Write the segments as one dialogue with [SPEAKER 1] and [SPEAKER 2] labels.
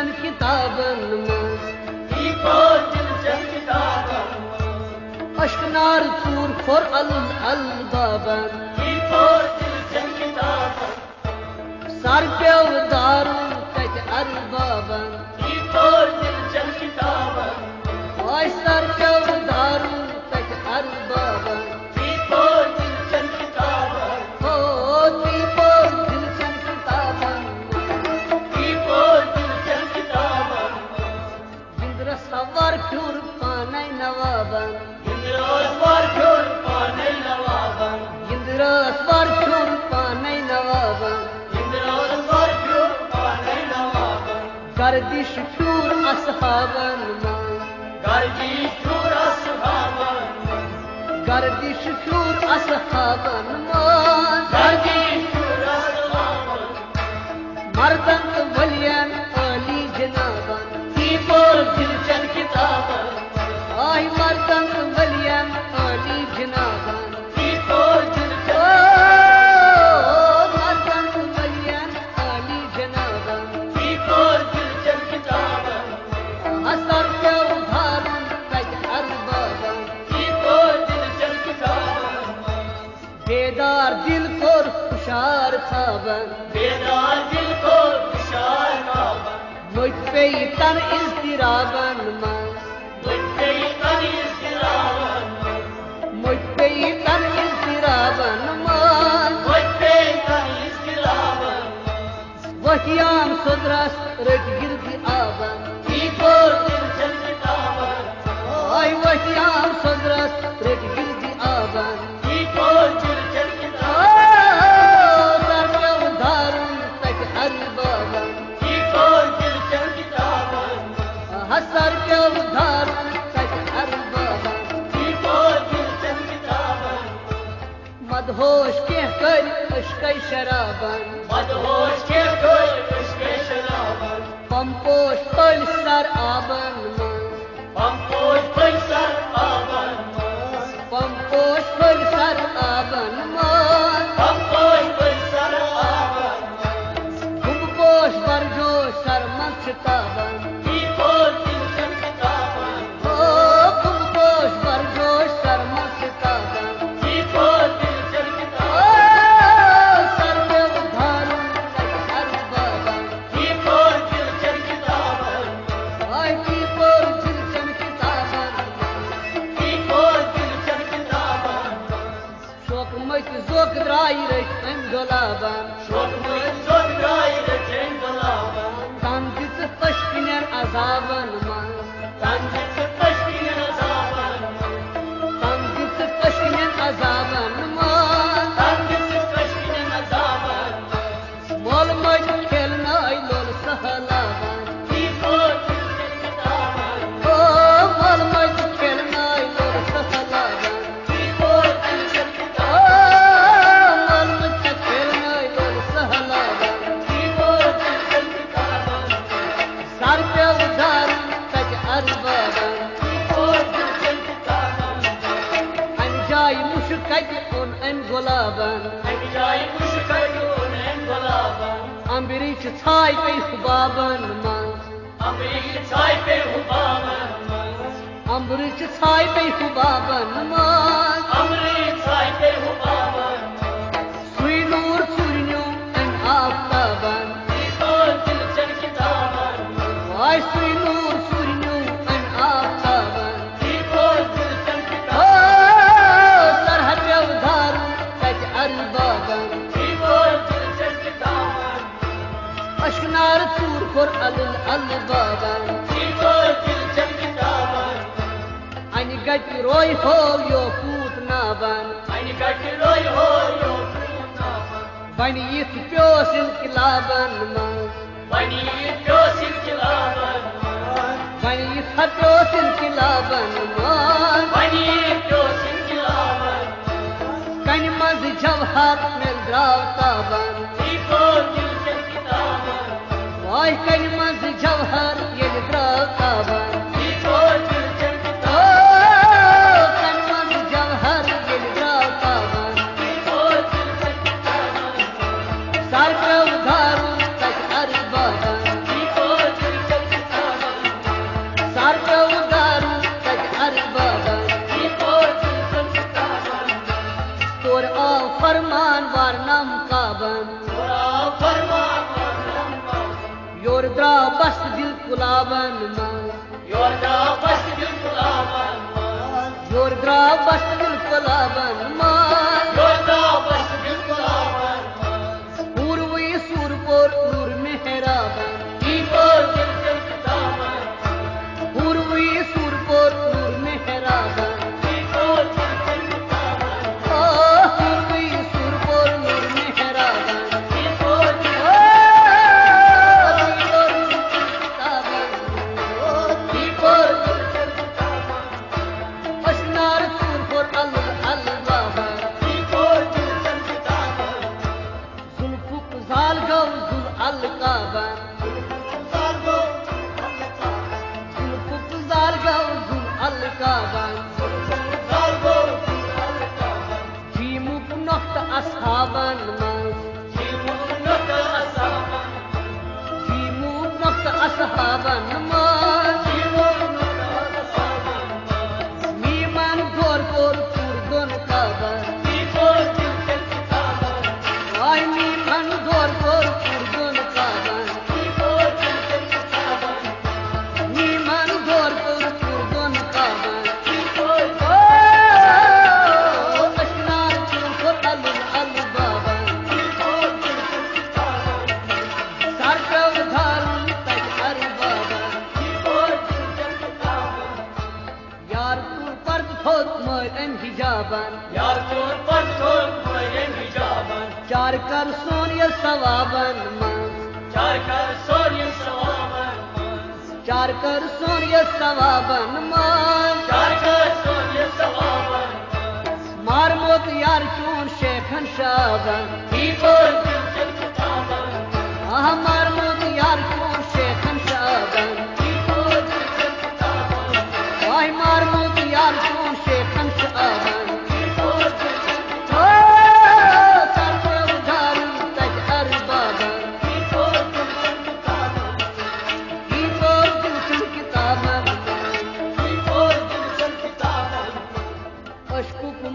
[SPEAKER 1] चन किताबन मज अश्कनार चूर खोर अल बाबन सर पेव दारू तत अरबाबन सर पेव दारू तत अरबाबन सवार फ्यूर पाने नवाबन गर्दिश फ्यूर असहाबन गर्दिश फ्यूर असहाबन मर्दन वलियन अली जनाबन दिलचन किताबन आई मर्दन वलियन अली जनाबन मर्दन वलियन अली जनाबन असर के उधारन तज अरबाबन बेदार दिल को खुशार खाबन मुझ पे तन इज़्तिराबन मुझ पे तन इज़्तिराबन वहियाम सुदरस रट गिरदी आबन आई वहियाम सुदरस रट गिरदी आबन सर के उधार मदहोश के कर उश्क शराबन पंपोश पल सर आबन पंपोश पल सर आबन गुमपोश बरजोश सर मक्षताबन अम्बरीश छाय पे हुबाबन अम्बरीश छाय पे हुबाबन सुई नूर सुरन्यो अन आफ्ताबन वाय सुई नूर सुरन्यो अन आफ्ताबन सरहद उधारू तज अरबाबन अश्कनार चूर खोर अल बाबन अनि गट रोय हो यो पूत नाबन बनी यथ प्योस इनकलाबन बनी यथ प्योस इनकलाबन कन मज जवहर मिल द्राव ताबन वाय कन मज जवहर ये द्राव ताबन सर पे उधारू तक अरबाबन फरमान वारनम काबन योर द्राव बस दिल कुलाबन योर द्राव बस दिल कुलाबन पूर्वी सूरपुर नूर मेहराबन पूर्वी सूरपुर नूर मेहराबन पूर्वी सूरपुर नूर मेहराबन अशनार सूरपुर अल बाबा जुल्फुक जाल गौ जुल अल काबन जुल्फुक जाल गौ जुल अल काबन जीमुक नख्त असहाबन जीमुक नख्त असहाबन मीमान गोर गोर पूर्दन काबन आई मीमान गोर गोर पूर्दन काबन मीमान गोर गोर पूर्दन काबन अशनार चूर अल बाबा सरकव धारुन तज अर बाबा यार तू पर्द थोत मोयन हिजाबन चार कर सोनिया सवाबन चार कर सोनिया सवाबन मार मोत यार चून शेखन शाबन मार मोत यार चून शेखन शाबन मार मोत यार चून शेखन शाबन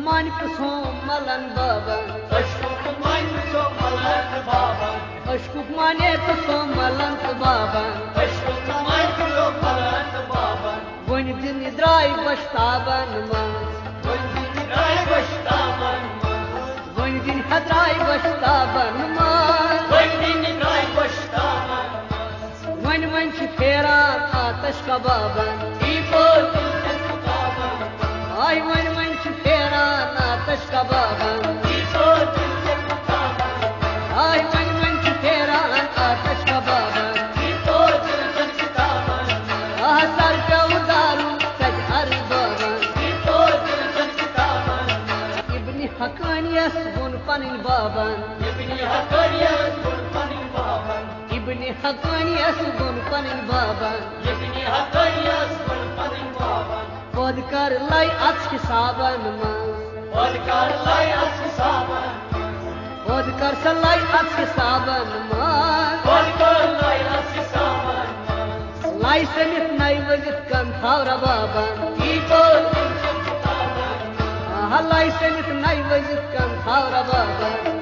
[SPEAKER 1] मानिक सो मलन बाबा अशकुक माने तो सो मलंत बाबा वन दिन द्राय बश्ताबन वन दिन हद्राय बश्ताबन वन वन फेरान आतश कबाबन आई वन वन फेरान आतश कबाबन आई वन वन फेरान आतश कबाबन सर का उदारू सज अर बाबन इब्नी हकानियस गुन पनिल बाबन इब्नी हकानियस गुन पनिल बाबन पद कर लाई अच हिसाबन पद कर सलाई अच हिसाबन लाई समित नई वजित कम थावरा बाबन लाई समित नई वजित कम थावरा बाबन